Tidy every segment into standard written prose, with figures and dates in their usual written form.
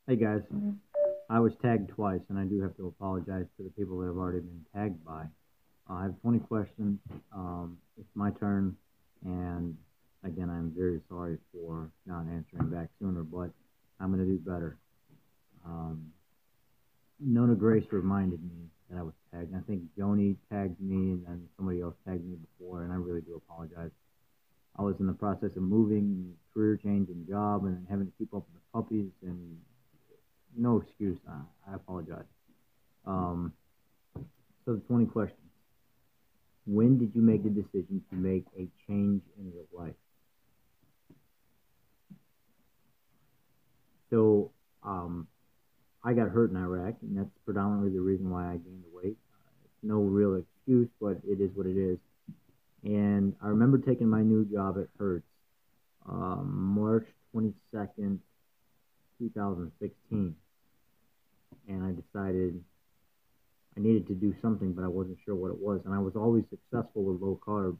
Hey guys, I was tagged twice, and I do have to apologize to the people that have already been tagged by. I have 20 questions. It's my turn, and again, I'm very sorry for not answering back sooner, but I'm going to do better. Um, Nona Grace reminded me that I was tagged. I think Joni tagged me, and then somebody else tagged me before, and I really do apologize. I was in the process of moving, career change, and job, and having to keep up with the puppies, and no excuse. I apologize. Um, so the 20 questions. When did you make the decision to make a change in your life? So um, I got hurt in Iraq, and that's predominantly the reason why I gained the weight. It's no real excuse, but it is what it is. And I remember taking my new job at Hertz March 22nd, 2016. And I decided I needed to do something, but I wasn't sure what it was. And I was always successful with low carb.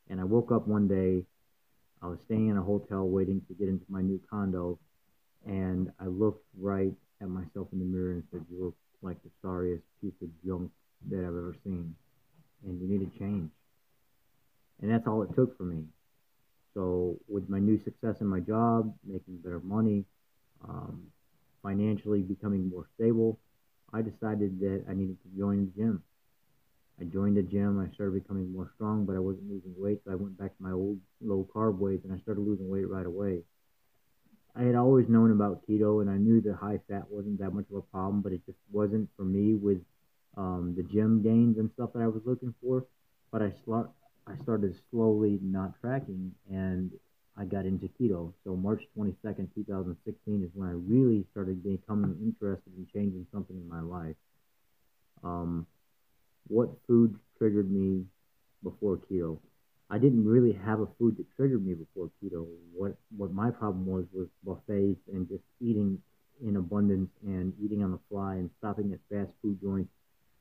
And I woke up one day, I was staying in a hotel waiting to get into my new condo, and I looked right at myself in the mirror and said, "You look like the sorriest piece of junk that I've ever seen, and you need to change." And that's all it took for me. So, with my new success in my job, making better money, um, financially becoming more stable, I decided that I needed to join the gym. I joined the gym. I started becoming more strong, but I wasn't losing weight. So I went back to my old low carb ways, and I started losing weight right away. I had always known about keto, and I knew that high fat wasn't that much of a problem, but it just wasn't for me with the gym gains and stuff that I was looking for. But I started slowly not tracking, and I got into keto. So March 22nd, 2016 is when I really started becoming interested in changing something in my life. Um, what food triggered me before keto? I didn't really have a food that triggered me before keto. What my problem was buffets and just eating in abundance and eating on the fly and stopping at fast food joints.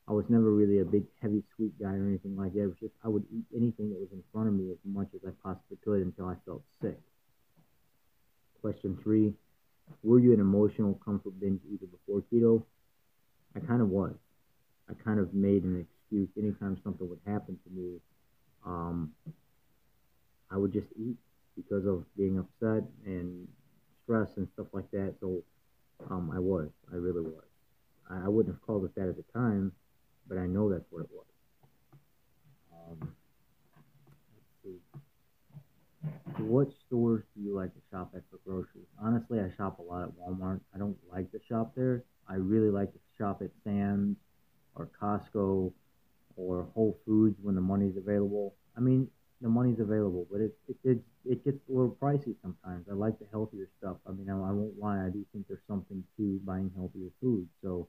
I was never really a big heavy sweet guy or anything like that. It was just I would eat anything that was in front of me as much as I possibly could until I felt sick. Question three: were you an emotional comfort binge eater before keto? I kind of was. I kind of made an excuse anytime something would happen to me. Um, I would just eat because of being upset and stress and stuff like that. So I really was. I wouldn't have called it that at the time, but I know that's what it was. Let's see. What stores do you like to shop at for groceries? Honestly, I shop a lot at Walmart. I don't like to shop there. I really like to shop at Sam's or Costco or Whole Foods when the money's available. I mean, the money's available, but it gets a little pricey sometimes. I like the healthier stuff. I mean, I won't lie. I do think there's something to buying healthier food. So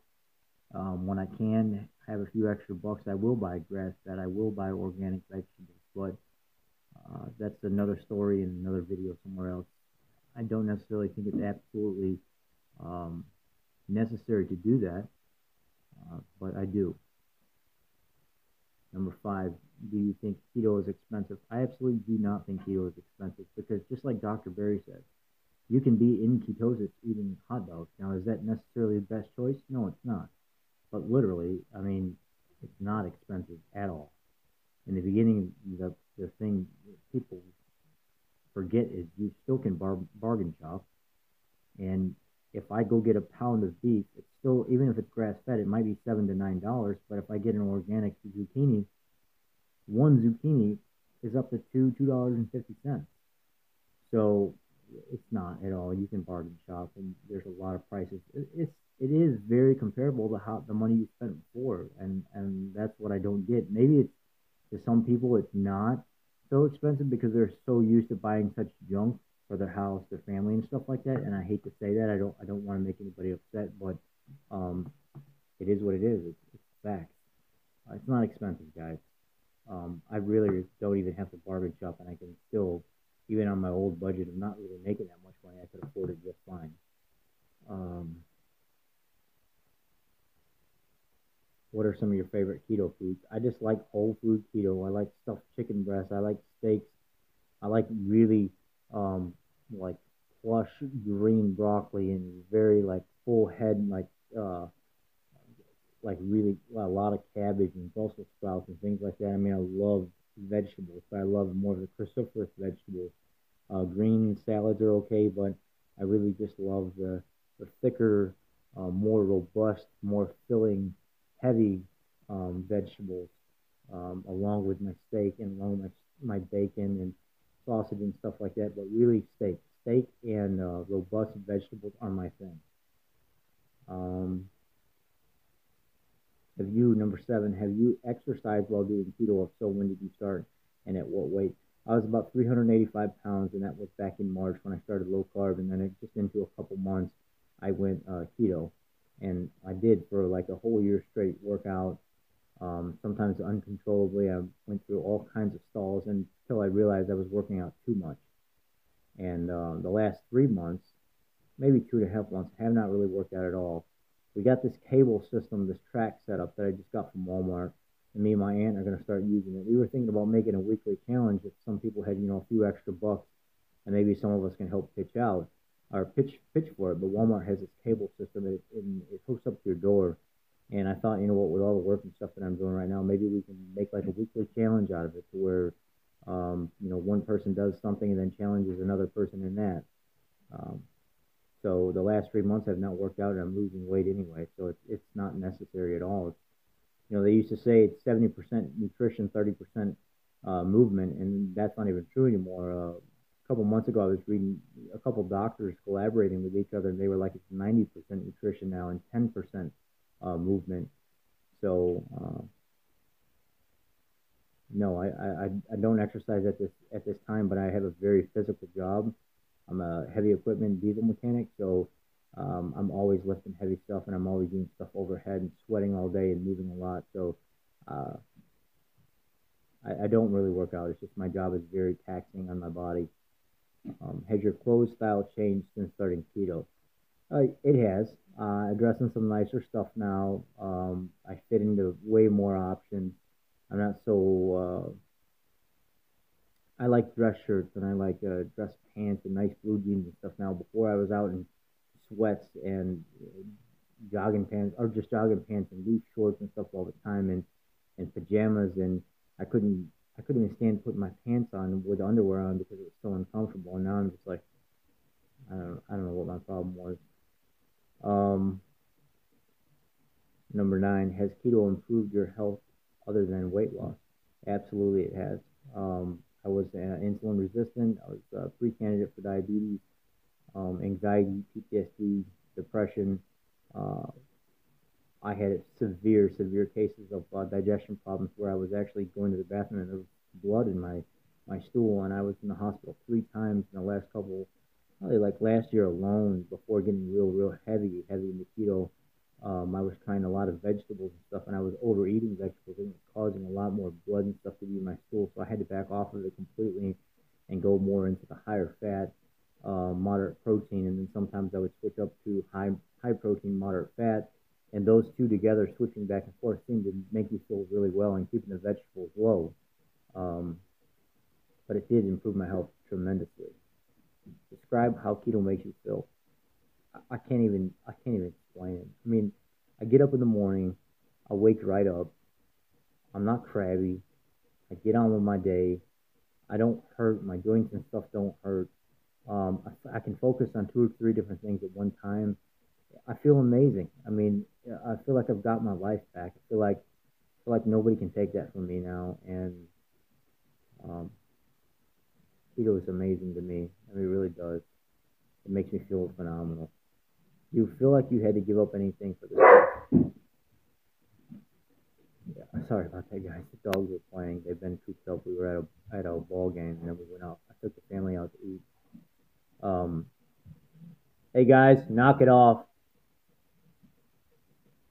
when I can have a few extra bucks, I will buy grass fed. I will buy organic vegetables. But that's another story in another video somewhere else. I don't necessarily think it's absolutely um, necessary to do that, but I do. Number five, do you think keto is expensive? I absolutely do not think keto is expensive because just like Dr. Berry said, you can be in ketosis eating hot dogs. Now, is that necessarily the best choice? No, it's not. But literally, I mean, it's not expensive at all. In the beginning, the thing people forget is you still can bargain shop. And if I go get a pound of beef, it's still, even if it's grass fed, it might be $7 to $9. But if I get an organic zucchini, one zucchini is up to $2.50. So it's not at all. You can bargain shop, and there's a lot of prices. It is very comparable to how the money you spent before, and that's what I don't get. Maybe it's to some people it's not so expensive because they're so used to buying such junk for their house, their family, and stuff like that. And I hate to say that. I don't want to make anybody upset, but um, it is what it is. It's facts. It's not expensive, guys. I really don't even have to bargain shop, and I can still, even on my old budget of not really making that much money, I could afford it just fine. Um, what are some of your favorite keto foods? I just like whole food keto. I like stuffed chicken breast. I like steaks. I like really like flush green broccoli and very like full head, uh, like really a lot of cabbage and Brussels sprouts and things like that. I mean, I love vegetables, but I love more of the cruciferous vegetables. Green salads are okay, but I really just love the thicker, more robust, more filling, heavy vegetables, along with my steak and along with my bacon and sausage and stuff like that. But really, steak and robust vegetables are my thing. Um, Number seven, have you exercised while doing keto? If so, when did you start and at what weight? I was about 385 pounds, and that was back in March when I started low carb. And then just into a couple months, I went keto. And I did for like a whole year straight workout, sometimes uncontrollably. I went through all kinds of stalls until I realized I was working out too much. And the last 3 months, maybe 2.5 months, I have not really worked out at all. We got this cable system, this track setup that I just got from Walmart, and me and my aunt are going to start using it. We were thinking about making a weekly challenge if some people had, a few extra bucks, and maybe some of us can help pitch out or pitch for it. But Walmart has this cable system, it hooks up to your door. And I thought, what, with all the work and stuff that I'm doing right now, maybe we can make like a weekly challenge out of it to where, one person does something and then challenges another person in that. Um, so the last 3 months I've not worked out and I'm losing weight anyway. So it's not necessary at all. They used to say it's 70% nutrition, 30% movement, and that's not even true anymore. A couple months ago, I was reading a couple doctors collaborating with each other, and they were like it's 90% nutrition now and 10% movement. So no, I don't exercise at this time, but I have a very physical job. I'm a heavy equipment diesel mechanic, so I'm always lifting heavy stuff, and I'm always doing stuff overhead and sweating all day and moving a lot. So uh, I don't really work out. It's just my job is very taxing on my body. Has your clothes style changed since starting keto? It has. I dress in some nicer stuff now. I fit into way more options. I'm not so I like dress shirts and I like dress pants and nice blue jeans and stuff now. Before I was out in sweats and jogging pants or just jogging pants and loose shorts and stuff all the time and pajamas and I couldn't I couldn't even stand putting my pants on with underwear on because it was so uncomfortable. And now I'm just like I don't know what my problem was. Um, Number nine, has keto improved your health other than weight loss? Absolutely, it has. I was insulin resistant. I was a pre-candidate for diabetes, anxiety, PTSD, depression. Uh, I had severe cases of digestion problems where I was actually going to the bathroom and there was blood in my stool, and I was in the hospital 3 times in the last couple, probably like last year alone before getting real heavy into keto. I was trying a lot of vegetables and stuff, and I was overeating vegetables, and it was causing a lot more blood and stuff to be in my stool. So I had to back off of it completely and go more into the higher fat, moderate protein, and then sometimes I would switch up to high protein, moderate fat, and those two together, switching back and forth, seemed to make me feel really well and keeping the vegetables low. Um, but it did improve my health tremendously. Describe how keto makes you feel. I can't even explain it. I mean, I get up in the morning, I wake right up. I'm not crabby. I get on with my day. I don't hurt. My joints and stuff don't hurt. I can focus on 2 or 3 different things at one time. I feel amazing. I mean, I feel like I've got my life back. I feel like nobody can take that from me now. And um, keto is amazing to me. I mean, it really does. It makes me feel phenomenal. Do you feel like you had to give up anything for this? Yeah, sorry about that, guys. The dogs were playing. They've been cooped up. We were at a ball game, and then we went out. I took the family out to eat. Um, hey guys, knock it off.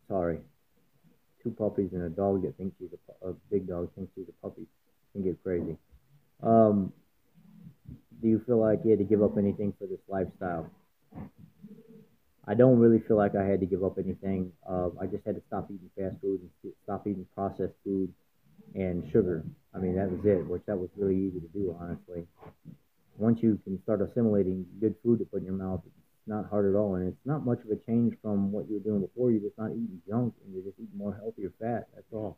Sorry. 2 puppies and a dog that thinks she's a big dog thinks she's a puppy. Can get crazy. Um, do you feel like you had to give up anything for this lifestyle? I don't really feel like I had to give up anything. I just had to stop eating fast food and stop eating processed food and sugar. I mean, that was it, which that was really easy to do, honestly. once you can start assimilating good food to put in your mouth, it's not hard at all, and it's not much of a change from what you were doing before. You're just not eating junk, and you're just eating more healthier fat. That's all.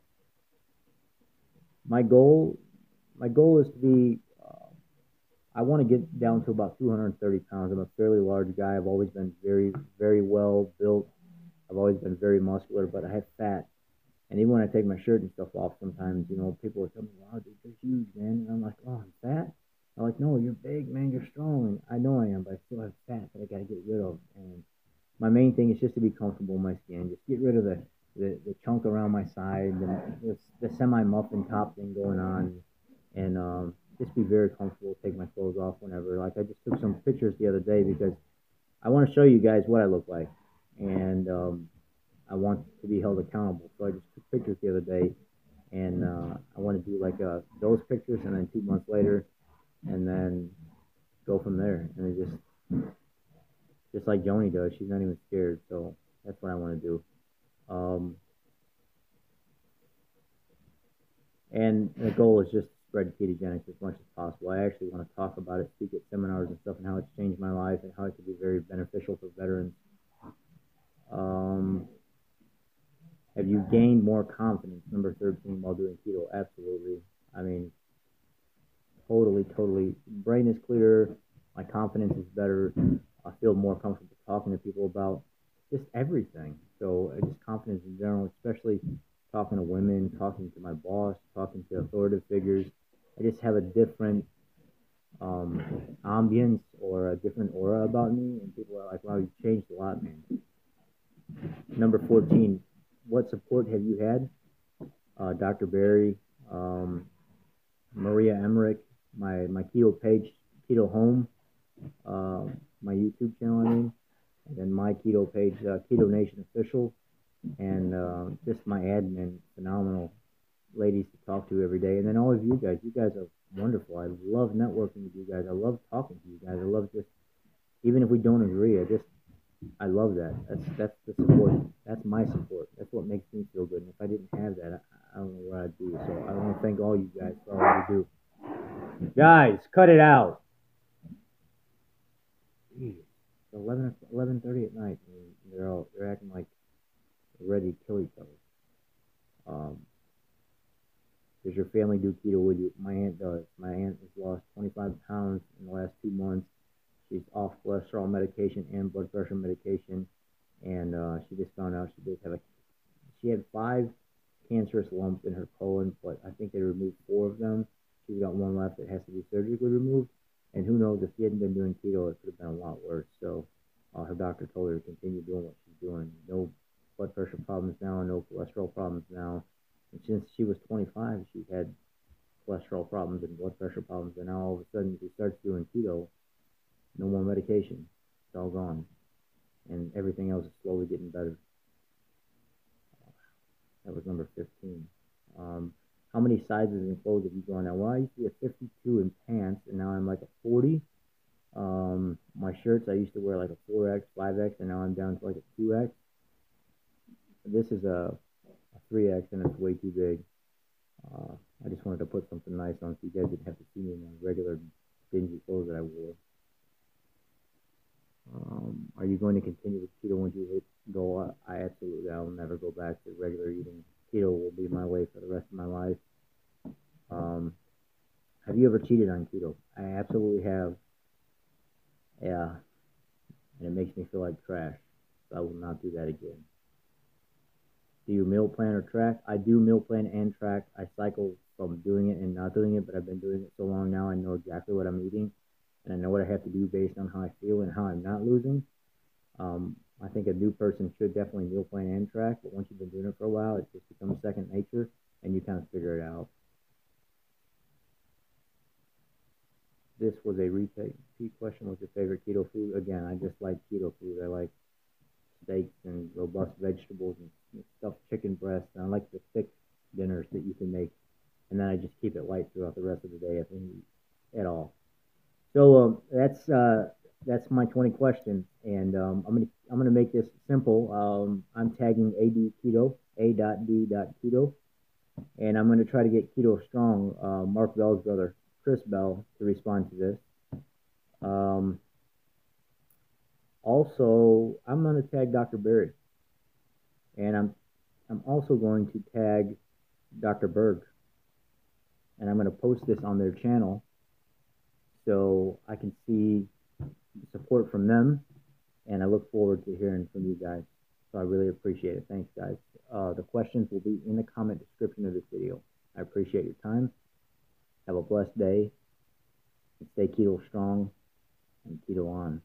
My goal, my goal is to be. I want to get down to about 230 pounds. I'm a fairly large guy. I've always been very, very well built. I've always been very muscular, but I have fat. And even when I take my shirt and stuff off, sometimes, people are telling me, wow, dude, you're huge, man. And I'm like, oh, I'm fat? I'm like, no, you're big, man. You're strong. And I know I am, but I still have fat that I got to get rid of. And my main thing is just to be comfortable in my skin. Just get rid of the chunk around my side, the semi-muffin top thing going on. And just be very comfortable, take my clothes off whenever. Like, I just took some pictures the other day because I want to show you guys what I look like. And I want to be held accountable. So I just took pictures the other day, and I want to do like those pictures, and then 2 months later, and then go from there. And it just like Joni does, she's not even scared. So that's what I want to do. And the goal is just to spread ketogenics as much as possible. I actually want to talk about it, speak at seminars and stuff, and how it's changed my life and how it could be very beneficial for veterans. Have you gained more confidence? Number 13, while doing keto? Absolutely. I mean, totally. Brain is clearer. My confidence is better. I feel more comfortable talking to people about just everything. So just confidence in general, especially talking to women, talking to my boss, talking to authoritative figures. I just have a different ambience or a different aura about me, and people are like, wow, you've changed a lot, man. Number 14, what support have you had? Dr. Barry, Maria Emmerich, my keto page, Keto Home, my YouTube channel, and then my keto page, Keto Nation Official, and just my admin, phenomenal ladies to talk to every day, and then all of you guys. You guys are wonderful. I love networking with you guys. I love talking to you guys. I love just, even if we don't agree, I love that. That's the support. That's my support. That's what makes me feel good. And if I didn't have that, I don't know what I'd do. So I want to thank all you guys for all you do. Guys, cut it out. Jeez, it's 11:30 at night. And they're acting like they're ready to kill each other. Does your family do keto with you? My aunt does. My aunt has lost 25 pounds in the last 2 months. She's off cholesterol medication and blood pressure medication, and she just found out she had 5 cancerous lumps in her colon, but I think they removed 4 of them. She's got 1 left that has to be surgically removed, and who knows, if she hadn't been doing keto, it could have been a lot worse. So her doctor told her to continue doing what she's doing. No blood pressure problems now, no cholesterol problems now. And since she was 25, she's had cholesterol problems and blood pressure problems, and now all of a sudden she starts doing keto. No more medication. It's all gone. And everything else is slowly getting better. That was number 15. How many sizes in clothes have you gone now? Well, I used to be a 52 in pants, and now I'm like a 40. My shirts, I used to wear like a 4X, 5X, and now I'm down to like a 2X. This is a 3X, and it's way too big. I just wanted to put something nice on so you guys didn't have to see me in my regular dingy clothes that I wore. Are you going to continue with keto once you hit goal? I absolutely. I'll never go back to regular eating. Keto will be my way for the rest of my life. Have you ever cheated on keto? I absolutely have. Yeah, and it makes me feel like trash. So I will not do that again. Do you meal plan or track? I do meal plan and track. I cycle from doing it and not doing it, but I've been doing it so long now, I know exactly what I'm eating, and I know what I have to do based on how I feel and how I'm not losing. I think a new person should definitely meal plan and track, but once you've been doing it for a while, it just becomes second nature, and you kind of figure it out. This was a repeat question. What's your favorite keto food? Again, I just like keto food. I like steaks and robust vegetables and stuffed chicken breasts. And I like the thick dinners that you can make. And then I just keep it light throughout the rest of the day if I eat at all. So that's my 20 questions, and I'm gonna make this simple. I'm tagging AD Keto, A.D.Keto, and I'm gonna try to get Keto Strong, Mark Bell's brother, Chris Bell, to respond to this. Um, Also, I'm going to tag Dr. Berry, and I'm also going to tag Dr. Berg, and I'm going to post this on their channel so I can see support from them, and I look forward to hearing from you guys. So I really appreciate it. Thanks, guys. The questions will be in the comment description of this video. I appreciate your time. Have a blessed day, and stay keto strong and keto on.